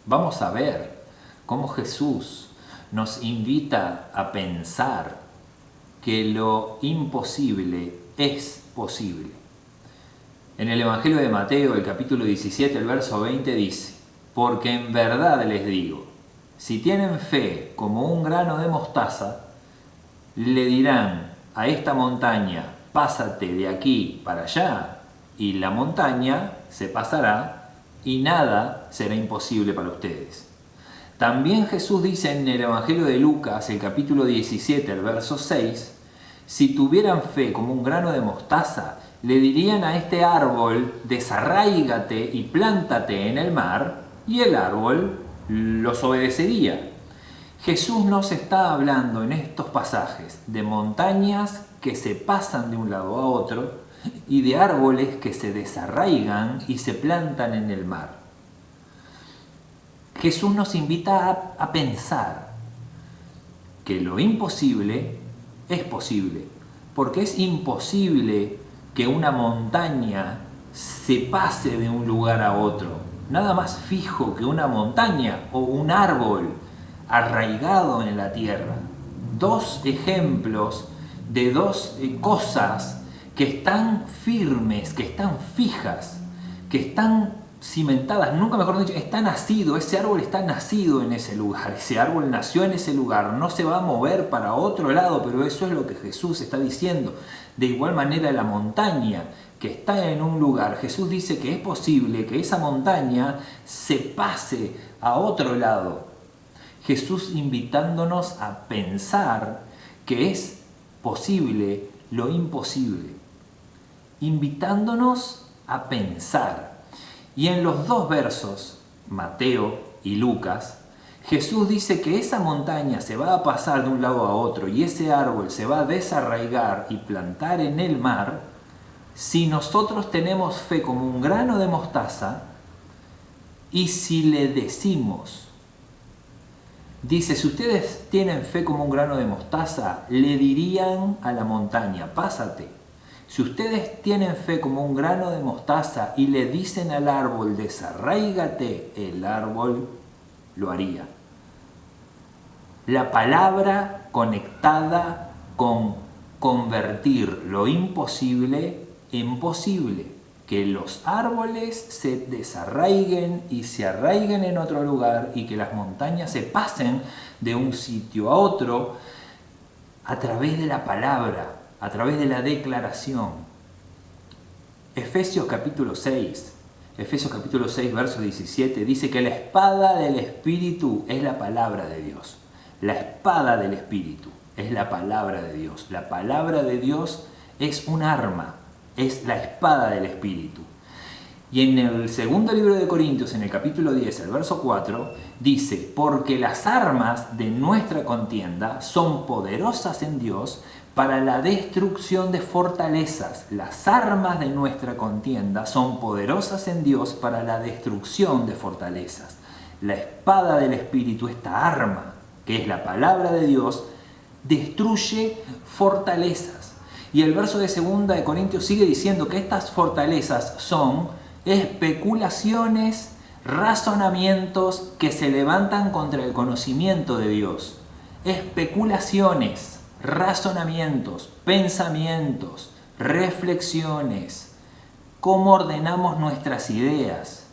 Vamos a ver cómo Jesús nos invita a pensar que lo imposible es posible. En el Evangelio de Mateo, el capítulo 17, el verso 20 dice: porque en verdad les digo, si tienen fe como un grano de mostaza, le dirán a esta montaña, pásate de aquí para allá, y la montaña se pasará y nada será imposible para ustedes. También Jesús dice en el Evangelio de Lucas, el capítulo 17, el verso 6, si tuvieran fe como un grano de mostaza, le dirían a este árbol, desarráigate y plántate en el mar, y el árbol los obedecería. Jesús nos está hablando en estos pasajes de montañas que se pasan de un lado a otro y de árboles que se desarraigan y se plantan en el mar. Jesús nos invita a pensar que lo imposible es posible, porque es imposible que una montaña se pase de un lugar a otro. Nada más fijo que una montaña o un árbol arraigado en la tierra. Dos ejemplos de dos cosas que están firmes, que están fijas, que están cimentadas, nunca mejor dicho, está nacido, ese árbol está nacido en ese lugar, ese árbol nació en ese lugar, no se va a mover para otro lado, pero eso es lo que Jesús está diciendo. De igual manera la montaña que está en un lugar, Jesús dice que es posible que esa montaña se pase a otro lado. Jesús invitándonos a pensar que es posible lo imposible, invitándonos a pensar. Y en los dos versos, Mateo y Lucas, Jesús dice que esa montaña se va a pasar de un lado a otro y ese árbol se va a desarraigar y plantar en el mar si nosotros tenemos fe como un grano de mostaza y si le decimos, dice, si ustedes tienen fe como un grano de mostaza, le dirían a la montaña, pásate. Si ustedes tienen fe como un grano de mostaza y le dicen al árbol, desarráigate, el árbol lo haría. La palabra conectada con convertir lo imposible en posible. Que los árboles se desarraiguen y se arraiguen en otro lugar y que las montañas se pasen de un sitio a otro a través de la palabra, a través de la declaración. Efesios capítulo 6, verso 17, dice que la espada del Espíritu es la palabra de Dios. La espada del Espíritu es la palabra de Dios. La palabra de Dios es un arma, es la espada del Espíritu. Y en el segundo libro de Corintios, en el capítulo 10, el verso 4, dice, porque las armas de nuestra contienda son poderosas en Dios para la destrucción de fortalezas. Las armas de nuestra contienda son poderosas en Dios para la destrucción de fortalezas. La espada del Espíritu, esta arma, que es la palabra de Dios, destruye fortalezas. Y el verso de 2 de Corintios sigue diciendo que estas fortalezas son especulaciones, razonamientos que se levantan contra el conocimiento de Dios. Especulaciones, razonamientos, pensamientos, reflexiones, cómo ordenamos nuestras ideas.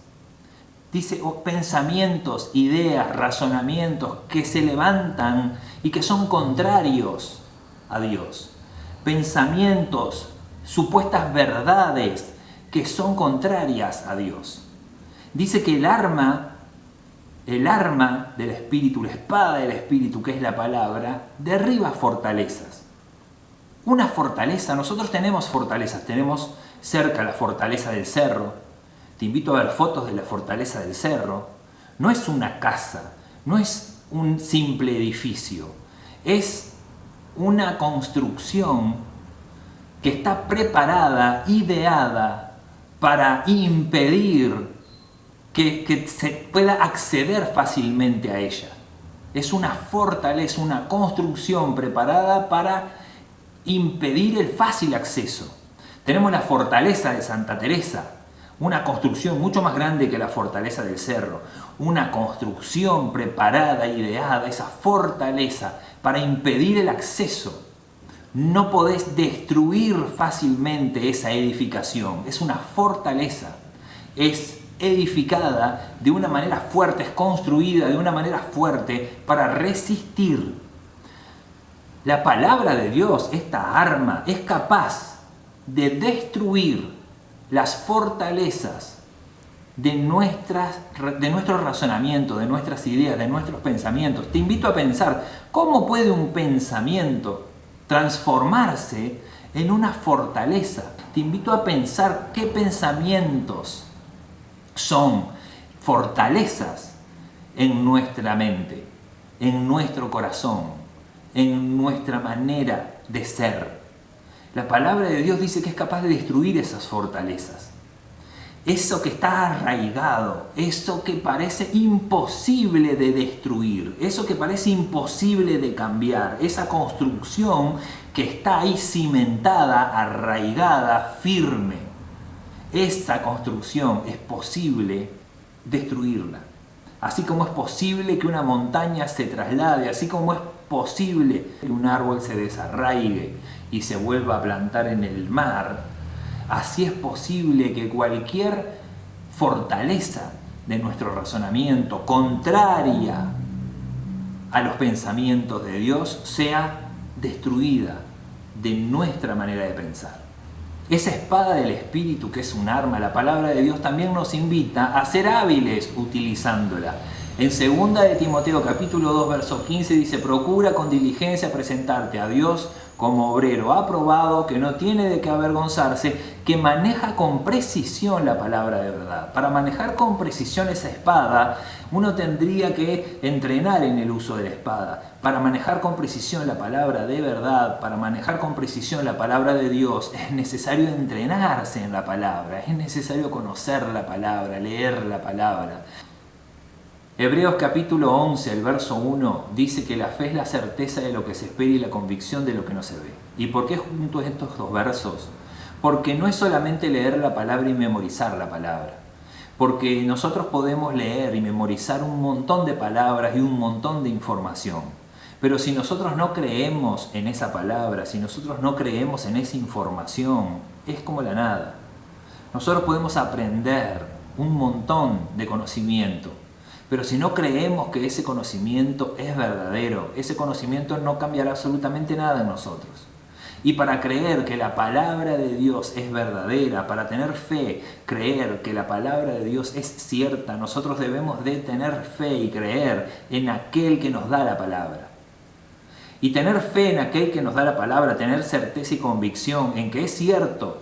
Dice pensamientos, ideas, razonamientos que se levantan y que son contrarios a Dios. Pensamientos, supuestas verdades que son contrarias a Dios. Dice que el arma del Espíritu, la espada del Espíritu, que es la palabra, derriba fortalezas. Una fortaleza, nosotros tenemos fortalezas, tenemos cerca la fortaleza del cerro. Te invito a ver fotos de la fortaleza del cerro. No es una casa, no es un simple edificio, es una construcción que está preparada, ideada para impedir que se pueda acceder fácilmente a ella. Es una fortaleza, una construcción preparada para impedir el fácil acceso. Tenemos la fortaleza de Santa Teresa, una construcción mucho más grande que la fortaleza del cerro, una construcción preparada, ideada, esa fortaleza para impedir el acceso. No podés destruir fácilmente esa edificación, es una fortaleza, es edificada de una manera fuerte, es construida de una manera fuerte para resistir. La palabra de Dios, esta arma, es capaz de destruir las fortalezas de nuestro razonamiento, de nuestras ideas, de nuestros pensamientos. Te invito a pensar, ¿cómo puede un pensamiento transformarse en una fortaleza? Te invito a pensar qué pensamientos son fortalezas en nuestra mente, en nuestro corazón, en nuestra manera de ser. La palabra de Dios dice que es capaz de destruir esas fortalezas. Eso que está arraigado, eso que parece imposible de destruir, eso que parece imposible de cambiar, esa construcción que está ahí cimentada, arraigada, firme. Esa construcción es posible destruirla. Así como es posible que una montaña se traslade, así como es posible que un árbol se desarraigue y se vuelva a plantar en el mar, así es posible que cualquier fortaleza de nuestro razonamiento contraria a los pensamientos de Dios sea destruida de nuestra manera de pensar. Esa espada del Espíritu, que es un arma, la palabra de Dios también nos invita a ser hábiles utilizándola. En 2 de Timoteo capítulo 2 verso 15 dice: procura con diligencia presentarte a Dios como obrero aprobado, que no tiene de qué avergonzarse, que maneja con precisión la palabra de verdad. Para manejar con precisión esa espada, uno tendría que entrenar en el uso de la espada. Para manejar con precisión la palabra de verdad, para manejar con precisión la palabra de Dios, es necesario entrenarse en la palabra, es necesario conocer la palabra, leer la palabra. Hebreos capítulo 11, el verso 1, dice que la fe es la certeza de lo que se espera y la convicción de lo que no se ve. ¿Y por qué junto a estos dos versos? Porque no es solamente leer la palabra y memorizar la palabra. Porque nosotros podemos leer y memorizar un montón de palabras y un montón de información. Pero si nosotros no creemos en esa palabra, si nosotros no creemos en esa información, es como la nada. Nosotros podemos aprender un montón de conocimiento, pero si no creemos que ese conocimiento es verdadero, ese conocimiento no cambiará absolutamente nada en nosotros. Y para creer que la palabra de Dios es verdadera, para tener fe, creer que la palabra de Dios es cierta, nosotros debemos de tener fe y creer en aquel que nos da la palabra. Y tener fe en aquel que nos da la palabra, tener certeza y convicción en que es cierto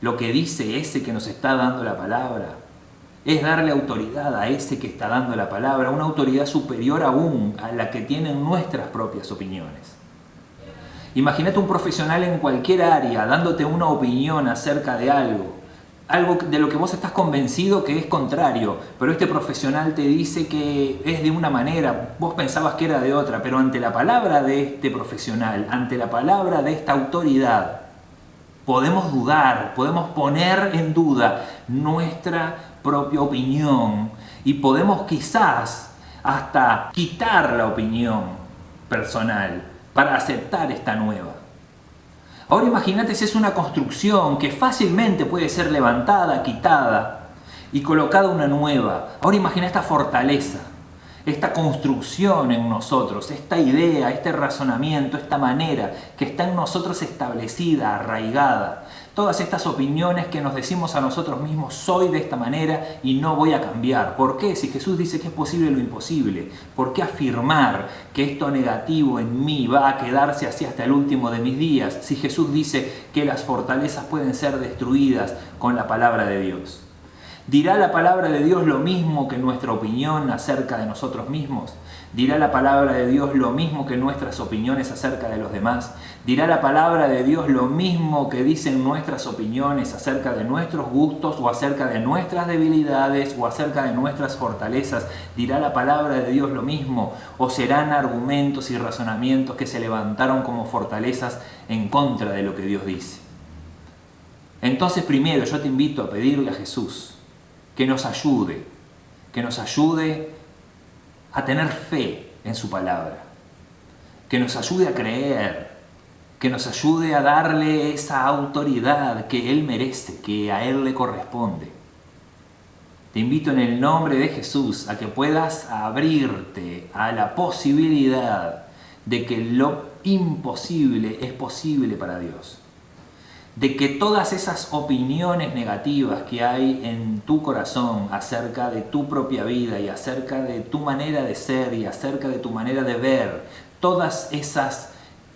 lo que dice ese que nos está dando la palabra, es darle autoridad a ese que está dando la palabra, una autoridad superior aún a la que tienen nuestras propias opiniones. Imagínate un profesional en cualquier área dándote una opinión acerca de algo de lo que vos estás convencido que es contrario, pero este profesional te dice que es de una manera, vos pensabas que era de otra, pero ante la palabra de este profesional, ante la palabra de esta autoridad, podemos dudar, podemos poner en duda nuestra propia opinión y podemos quizás hasta quitar la opinión personal para aceptar esta nueva. Ahora imagínate si es una construcción que fácilmente puede ser levantada, quitada y colocada una nueva. Ahora imagina esta fortaleza, esta construcción en nosotros, esta idea, este razonamiento, esta manera que está en nosotros establecida, arraigada. Todas estas opiniones que nos decimos a nosotros mismos, soy de esta manera y no voy a cambiar. ¿Por qué? Si Jesús dice que es posible lo imposible, ¿por qué afirmar que esto negativo en mí va a quedarse así hasta el último de mis días? Si Jesús dice que las fortalezas pueden ser destruidas con la palabra de Dios. ¿Dirá la palabra de Dios lo mismo que nuestra opinión acerca de nosotros mismos? ¿Dirá la palabra de Dios lo mismo que nuestras opiniones acerca de los demás? ¿Dirá la palabra de Dios lo mismo que dicen nuestras opiniones acerca de nuestros gustos o acerca de nuestras debilidades o acerca de nuestras fortalezas? ¿Dirá la palabra de Dios lo mismo? ¿O serán argumentos y razonamientos que se levantaron como fortalezas en contra de lo que Dios dice? Entonces primero yo te invito a pedirle a Jesús que nos ayude a tener fe en su palabra, que nos ayude a creer, que nos ayude a darle esa autoridad que Él merece, que a Él le corresponde. Te invito en el nombre de Jesús a que puedas abrirte a la posibilidad de que lo imposible es posible para Dios. De que todas esas opiniones negativas que hay en tu corazón acerca de tu propia vida y acerca de tu manera de ser y acerca de tu manera de ver, todas esas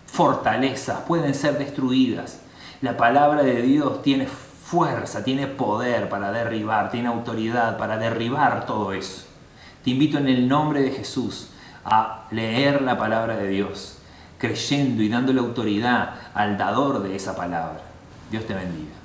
fortalezas pueden ser destruidas. La palabra de Dios tiene fuerza, tiene poder para derribar, tiene autoridad para derribar todo eso. Te invito en el nombre de Jesús a leer la palabra de Dios, creyendo y dándole autoridad al dador de esa palabra. Dios te bendiga.